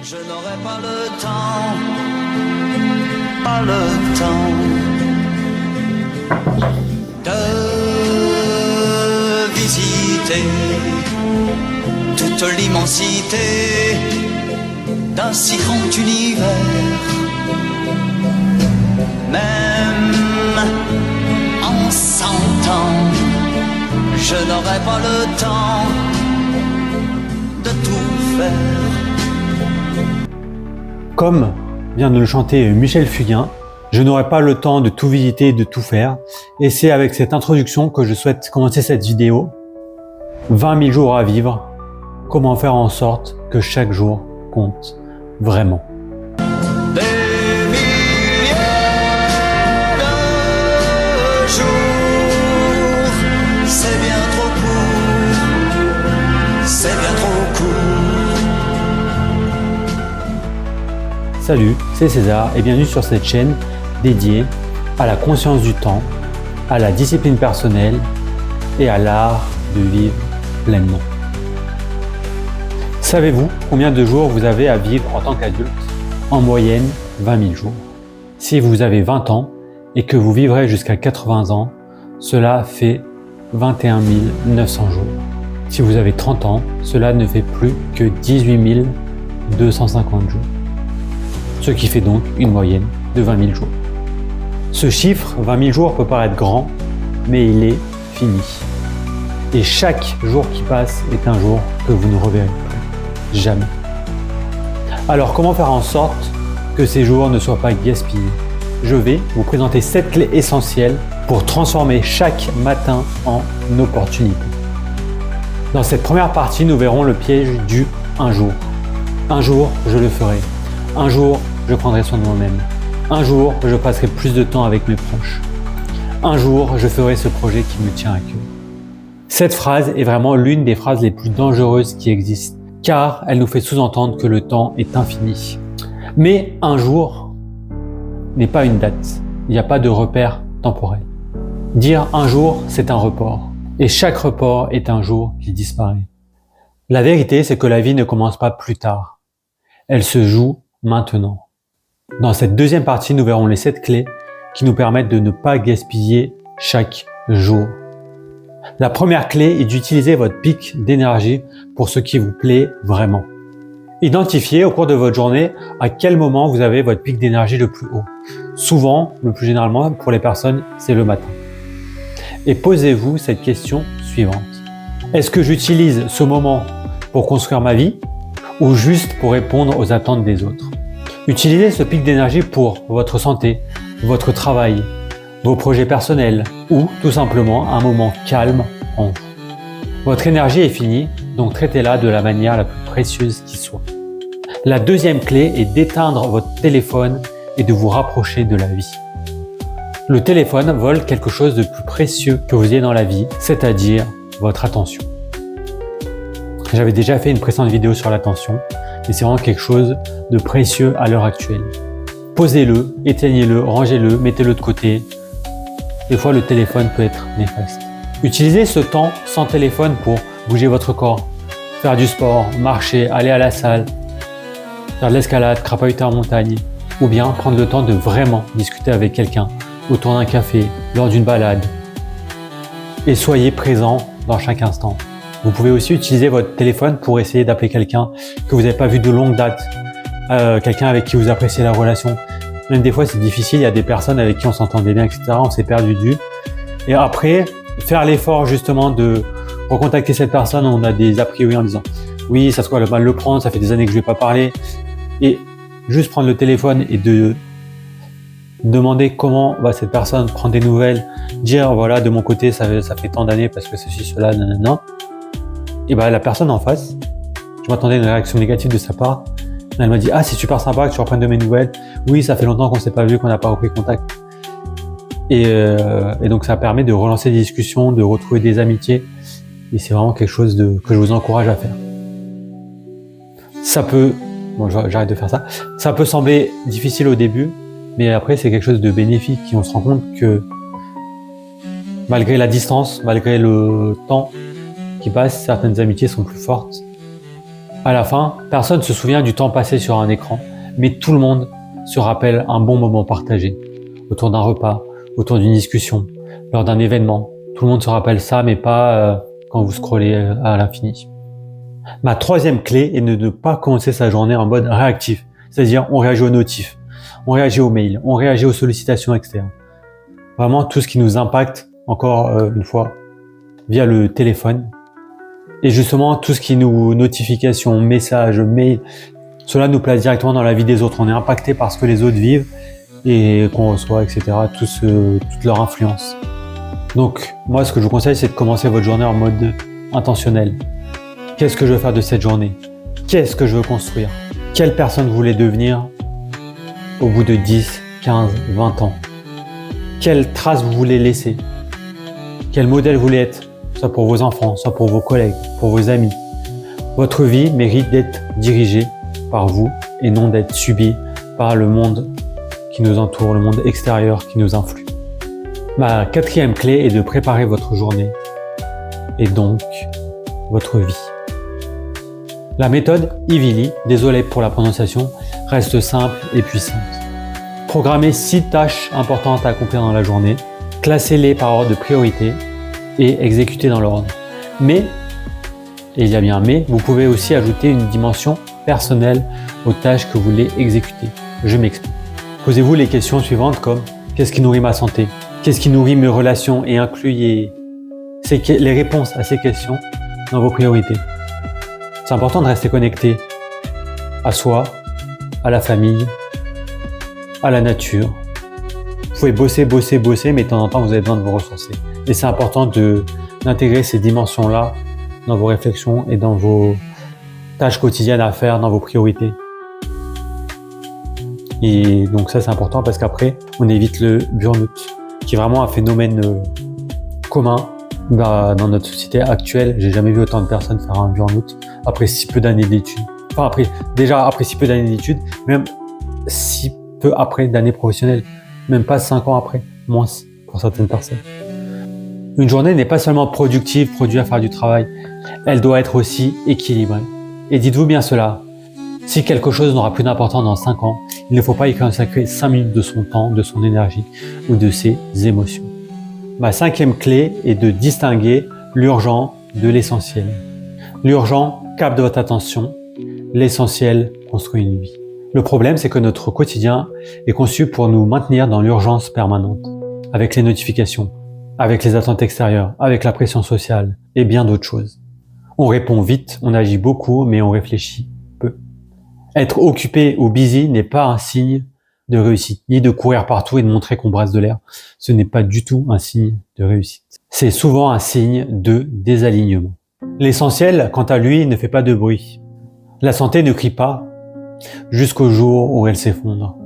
Je n'aurai pas le temps de visiter toute l'immensité d'un si grand univers. Même en 100 ans, je n'aurai pas le temps de tout faire. Comme vient de le chanter Michel Fugain, je n'aurai pas le temps de tout visiter et de tout faire. Et c'est avec cette introduction que je souhaite commencer cette vidéo. 20 000 jours à vivre. Comment faire en sorte que chaque jour compte vraiment. Des milliers de jours, c'est bien trop court, c'est bien trop court. Salut, c'est César et bienvenue sur cette chaîne dédiée à la conscience du temps, à la discipline personnelle et à l'art de vivre pleinement. Savez-vous combien de jours vous avez à vivre en tant qu'adulte? En moyenne, 20 000 jours. Si vous avez 20 ans et que vous vivrez jusqu'à 80 ans, cela fait 21 900 jours. Si vous avez 30 ans, cela ne fait plus que 18 250 jours. Ce qui fait donc une moyenne de 20 000 jours. Ce chiffre, 20 000 jours, peut paraître grand, mais il est fini. Et chaque jour qui passe est un jour que vous ne reverrez plus. Jamais. Alors comment faire en sorte que ces jours ne soient pas gaspillés? Je vais vous présenter 7 clés essentielles pour transformer chaque matin en opportunité. Dans cette première partie, nous verrons le piège du un jour. Un jour, je le ferai. Un jour, je prendrai soin de moi-même. Un jour, je passerai plus de temps avec mes proches. Un jour, je ferai ce projet qui me tient à cœur. Cette phrase est vraiment l'une des phrases les plus dangereuses qui existent, car elle nous fait sous-entendre que le temps est infini. Mais un jour n'est pas une date. Il n'y a pas de repère temporel. Dire un jour, c'est un report. Et chaque report est un jour qui disparaît. La vérité, c'est que la vie ne commence pas plus tard. Elle se joue maintenant. Dans cette deuxième partie, nous verrons les 7 clés qui nous permettent de ne pas gaspiller chaque jour. La première clé est d'utiliser votre pic d'énergie pour ce qui vous plaît vraiment. Identifiez au cours de votre journée à quel moment vous avez votre pic d'énergie le plus haut. Souvent, le plus généralement pour les personnes, c'est le matin. Et posez-vous cette question suivante. Est-ce que j'utilise ce moment pour construire ma vie ou juste pour répondre aux attentes des autres? Utilisez ce pic d'énergie pour votre santé, votre travail, vos projets personnels ou tout simplement un moment calme en vous. Votre énergie est finie, donc traitez-la de la manière la plus précieuse qui soit. La deuxième clé est d'éteindre votre téléphone et de vous rapprocher de la vie. Le téléphone vole quelque chose de plus précieux que vous ayez dans la vie, c'est-à-dire votre attention. J'avais déjà fait une précédente vidéo sur l'attention, mais c'est vraiment quelque chose de précieux à l'heure actuelle. Posez-le, éteignez-le, rangez-le, mettez-le de côté. Des fois, le téléphone peut être néfaste. Utilisez ce temps sans téléphone pour bouger votre corps, faire du sport, marcher, aller à la salle, faire de l'escalade, crapahuter en montagne, ou bien prendre le temps de vraiment discuter avec quelqu'un autour d'un café, lors d'une balade. Et soyez présent dans chaque instant. Vous pouvez aussi utiliser votre téléphone pour essayer d'appeler quelqu'un que vous n'avez pas vu de longue date, quelqu'un avec qui vous appréciez la relation. Même des fois, c'est difficile, il y a des personnes avec qui on s'entendait bien, etc. On s'est perdu de vue. Et après, faire l'effort justement de recontacter cette personne, on a des a priori en disant « Oui, ça se voit, elle va mal le prendre, ça fait des années que je ne vais pas parler. » Et juste prendre le téléphone et de demander comment va cette personne, prendre des nouvelles, dire « Voilà, de mon côté, ça fait tant d'années parce que ceci, cela, nanana. » Et bien, la personne en face, je m'attendais à une réaction négative de sa part. Elle m'a dit « Ah, c'est super sympa que tu reprennes de mes nouvelles. Oui, ça fait longtemps qu'on ne s'est pas vu, qu'on n'a pas repris contact. » Et donc, ça permet de relancer des discussions, de retrouver des amitiés. Et c'est vraiment quelque chose que je vous encourage à faire. Ça peut, bon, j'arrête de faire ça. Ça peut sembler difficile au début, mais après, c'est quelque chose de bénéfique. Et on se rend compte que malgré la distance, malgré le temps qui passe, certaines amitiés sont plus fortes À la fin, personne ne se souvient du temps passé sur un écran, mais tout le monde se rappelle un bon moment partagé, autour d'un repas, autour d'une discussion, lors d'un événement. Tout le monde se rappelle ça, mais pas quand vous scrollez à l'infini. Ma troisième clé est de ne pas commencer sa journée en mode réactif, c'est-à-dire on réagit aux notifs, on réagit aux mails, on réagit aux sollicitations externes. Vraiment tout ce qui nous impacte, encore une fois, via le téléphone. Et justement, tout ce qui nous, notifications, messages, mails, cela nous place directement dans la vie des autres. On est impacté par ce que les autres vivent et qu'on reçoit, etc. Toute leur influence. Donc, moi, ce que je vous conseille, c'est de commencer votre journée en mode intentionnel. Qu'est-ce que je veux faire de cette journée? Qu'est-ce que je veux construire? Quelle personne vous voulez devenir au bout de 10, 15, 20 ans? Quelle trace vous voulez laisser? Quel modèle vous voulez être? Soit pour vos enfants, soit pour vos collègues, pour vos amis. Votre vie mérite d'être dirigée par vous et non d'être subie par le monde qui nous entoure, le monde extérieur qui nous influe. Ma quatrième clé est de préparer votre journée et donc votre vie. La méthode Ivili, désolé pour la prononciation, reste simple et puissante. Programmez 6 tâches importantes à accomplir dans la journée, classez-les par ordre de priorité et exécutez dans l'ordre. Mais, et il y a bien un mais, vous pouvez aussi ajouter une dimension personnelle aux tâches que vous voulez exécuter. Je m'explique. Posez-vous les questions suivantes comme qu'est-ce qui nourrit ma santé? Qu'est-ce qui nourrit mes relations? Et incluez les réponses à ces questions dans vos priorités. C'est important de rester connecté à soi, à la famille, à la nature. Vous pouvez bosser, mais de temps en temps, vous avez besoin de vous ressourcer. Et c'est important d'intégrer ces dimensions-là dans vos réflexions et dans vos tâches quotidiennes à faire, dans vos priorités. Et donc ça, c'est important parce qu'après, on évite le burn-out, qui est vraiment un phénomène commun dans notre société actuelle. J'ai jamais vu autant de personnes faire un burn-out après si peu d'années d'études. Enfin, après si peu d'années d'études, même si peu après d'années professionnelles, même pas 5 ans après, moins pour certaines personnes. Une journée n'est pas seulement productive, produire, faire du travail, elle doit être aussi équilibrée. Et dites-vous bien cela, si quelque chose n'aura plus d'importance dans 5 ans, il ne faut pas y consacrer 5 minutes de son temps, de son énergie ou de ses émotions. Ma 5e clé est de distinguer l'urgent de l'essentiel. L'urgent capte votre attention, l'essentiel construit une vie. Le problème, c'est que notre quotidien est conçu pour nous maintenir dans l'urgence permanente, avec les notifications, avec les attentes extérieures, avec la pression sociale et bien d'autres choses. On répond vite, on agit beaucoup, mais on réfléchit peu. Être occupé ou busy n'est pas un signe de réussite, ni de courir partout et de montrer qu'on brasse de l'air. Ce n'est pas du tout un signe de réussite. C'est souvent un signe de désalignement. L'essentiel, quant à lui, ne fait pas de bruit. La santé ne crie pas jusqu'au jour où elle s'effondre.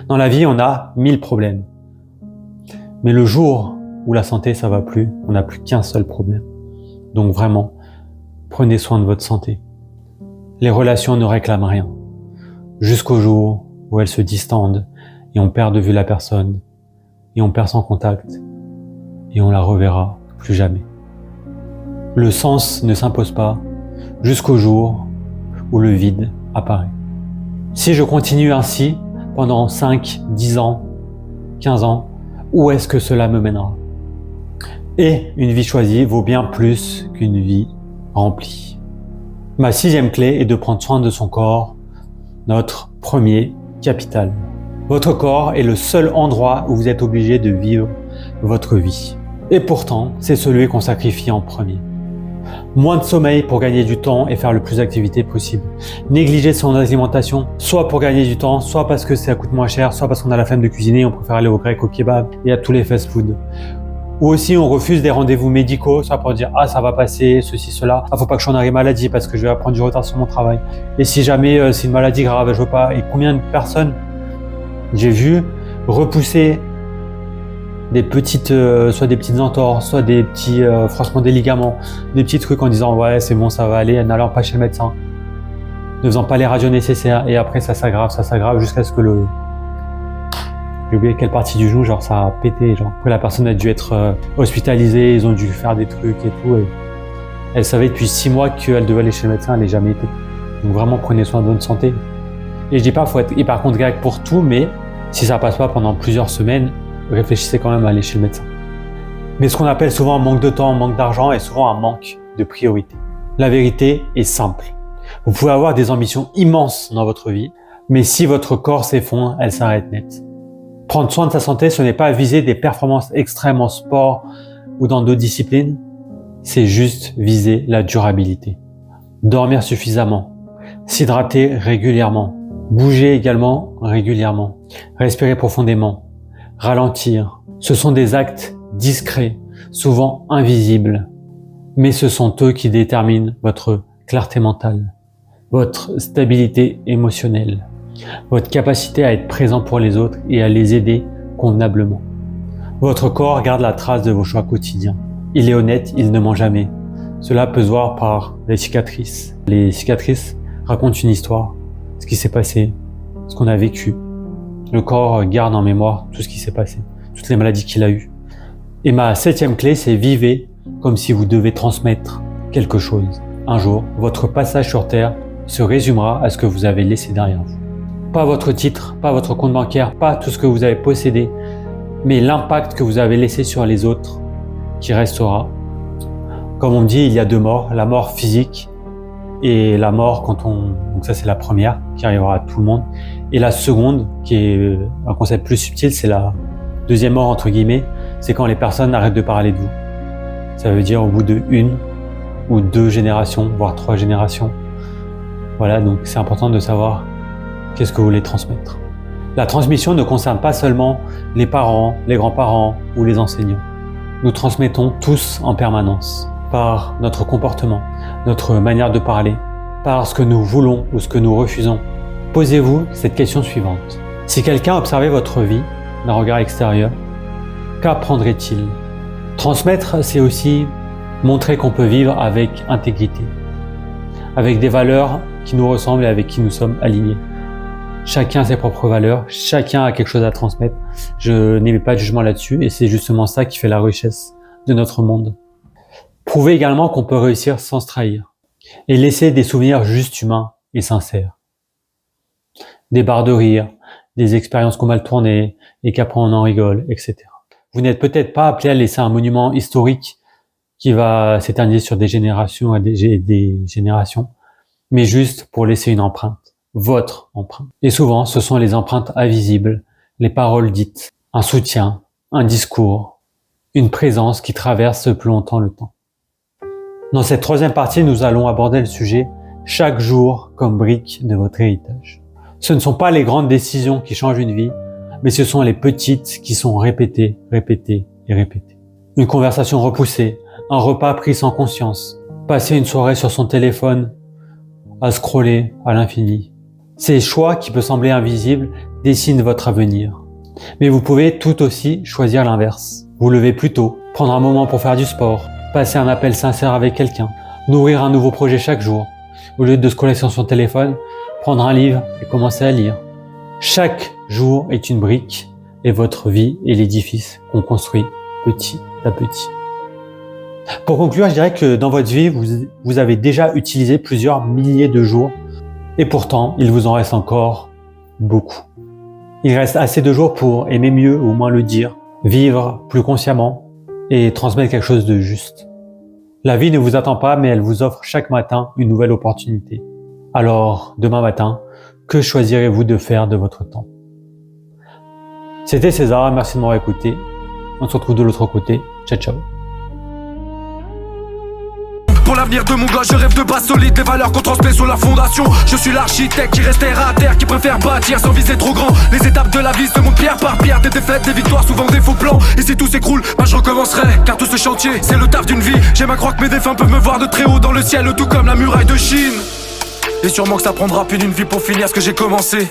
Dans la vie, on a 1000 problèmes. Mais le jour où la santé, ça va plus, on n'a plus qu'un seul problème. Donc vraiment, prenez soin de votre santé. Les relations ne réclament rien. Jusqu'au jour où elles se distendent et on perd de vue la personne et on perd son contact et on la reverra plus jamais. Le sens ne s'impose pas jusqu'au jour où le vide apparaît. Si je continue ainsi pendant 5, 10 ans, 15 ans, où est-ce que cela me mènera? Et une vie choisie vaut bien plus qu'une vie remplie. Ma 6e clé est de prendre soin de son corps, notre premier capital. Votre corps est le seul endroit où vous êtes obligé de vivre votre vie. Et pourtant, c'est celui qu'on sacrifie en premier. Moins de sommeil pour gagner du temps et faire le plus d'activités possible. Négliger son alimentation, soit pour gagner du temps, soit parce que ça coûte moins cher, soit parce qu'on a la flemme de cuisiner, on préfère aller au grec, au kebab et à tous les fast-food. Ou aussi on refuse des rendez-vous médicaux, soit pour dire « Ah, ça va passer, ceci, cela. Ah, faut pas que j'en arrive maladie parce que je vais prendre du retard sur mon travail. Et si jamais c'est une maladie grave, je veux pas. » Et combien de personnes j'ai vu repousser des petites, soit des petites entorses, soit des petits froissements des ligaments, des petits trucs en disant « Ouais, c'est bon, ça va aller », n'allant pas chez le médecin, ne faisant pas les radios nécessaires. Et après, ça s'aggrave jusqu'à ce que j'ai oublié quelle partie du genou, genre ça a pété, genre. Après la personne a dû être hospitalisée, ils ont dû faire des trucs et tout. Elle savait depuis 6 mois qu'elle devait aller chez le médecin, elle n'est jamais été. Donc vraiment, prenez soin de votre santé. Et je dis pas qu'il faut être hyperchondriaque pour tout, mais si ça passe pas pendant plusieurs semaines, réfléchissez quand même à aller chez le médecin. Mais ce qu'on appelle souvent un manque de temps, un manque d'argent est souvent un manque de priorité. La vérité est simple. Vous pouvez avoir des ambitions immenses dans votre vie, mais si votre corps s'effondre, elle s'arrête net. Prendre soin de sa santé, ce n'est pas viser des performances extrêmes en sport ou dans d'autres disciplines, c'est juste viser la durabilité. Dormir suffisamment, s'hydrater régulièrement, bouger également régulièrement, respirer profondément, ralentir. Ce sont des actes discrets, souvent invisibles, mais ce sont eux qui déterminent votre clarté mentale, votre stabilité émotionnelle, votre capacité à être présent pour les autres et à les aider convenablement. Votre corps garde la trace de vos choix quotidiens. Il est honnête, il ne ment jamais. Cela peut se voir par les cicatrices. Les cicatrices racontent une histoire, ce qui s'est passé, ce qu'on a vécu. Le corps garde en mémoire tout ce qui s'est passé, toutes les maladies qu'il a eues. Et ma 7e clé, c'est vivez comme si vous devez transmettre quelque chose. Un jour, votre passage sur Terre se résumera à ce que vous avez laissé derrière vous. Pas votre titre, pas votre compte bancaire, pas tout ce que vous avez possédé, mais l'impact que vous avez laissé sur les autres qui restera. Comme on me dit, il y a 2 morts, la mort physique et la mort donc ça c'est la première qui arrivera à tout le monde. Et la seconde, qui est un concept plus subtil, c'est la deuxième mort entre guillemets, c'est quand les personnes arrêtent de parler de vous. Ça veut dire au bout de 1 ou 2 générations, voire 3 générations. Voilà, donc c'est important de savoir qu'est-ce que vous voulez transmettre. La transmission ne concerne pas seulement les parents, les grands-parents ou les enseignants. Nous transmettons tous en permanence, par notre comportement, notre manière de parler, par ce que nous voulons ou ce que nous refusons. Posez-vous cette question suivante. Si quelqu'un observait votre vie d'un regard extérieur, qu'apprendrait-il ? Transmettre, c'est aussi montrer qu'on peut vivre avec intégrité, avec des valeurs qui nous ressemblent et avec qui nous sommes alignés. Chacun a ses propres valeurs, chacun a quelque chose à transmettre. Je n'émets pas de jugement là-dessus et c'est justement ça qui fait la richesse de notre monde. Prouvez également qu'on peut réussir sans se trahir et laisser des souvenirs juste humains et sincères. Des barres de rire, des expériences qui ont mal tourné et qu'après on en rigole, etc. Vous n'êtes peut-être pas appelé à laisser un monument historique qui va s'éterniser sur des générations et des générations, mais juste pour laisser une empreinte. Votre empreinte. Et souvent, ce sont les empreintes invisibles, les paroles dites, un soutien, un discours, une présence qui traverse plus longtemps le temps. Dans cette 3e partie, nous allons aborder le sujet « Chaque jour comme brique de votre héritage ». Ce ne sont pas les grandes décisions qui changent une vie, mais ce sont les petites qui sont répétées, répétées et répétées. Une conversation repoussée, un repas pris sans conscience, passer une soirée sur son téléphone à scroller à l'infini. Ces choix qui peuvent sembler invisibles dessinent votre avenir. Mais vous pouvez tout aussi choisir l'inverse. Vous lever plus tôt, prendre un moment pour faire du sport, passer un appel sincère avec quelqu'un, nourrir un nouveau projet chaque jour. Au lieu de scroller sur son téléphone, prendre un livre et commencer à lire. Chaque jour est une brique et votre vie est l'édifice qu'on construit petit à petit. Pour conclure, je dirais que dans votre vie, vous avez déjà utilisé plusieurs milliers de jours et pourtant, il vous en reste encore beaucoup. Il reste assez de jours pour aimer mieux ou moins le dire, vivre plus consciemment et transmettre quelque chose de juste. La vie ne vous attend pas, mais elle vous offre chaque matin une nouvelle opportunité. Alors, demain matin, que choisirez-vous de faire de votre temps ? C'était César, merci de m'avoir écouté. On se retrouve de l'autre côté. Ciao, ciao. Pour l'avenir de mon gars, je rêve de bases solides, des valeurs qu'on transmet sur la fondation. Je suis l'architecte qui restera à terre, qui préfère bâtir sans viser trop grand. Les étapes de la vie se montent pierre par pierre, des défaites, des victoires, souvent des faux plans. Et si tout s'écroule, bah je recommencerai, car tout ce chantier, c'est le taf d'une vie. J'aime à croire que mes défunts peuvent me voir de très haut dans le ciel, tout comme la muraille de Chine. Et sûrement que ça prendra plus d'une vie pour finir ce que j'ai commencé.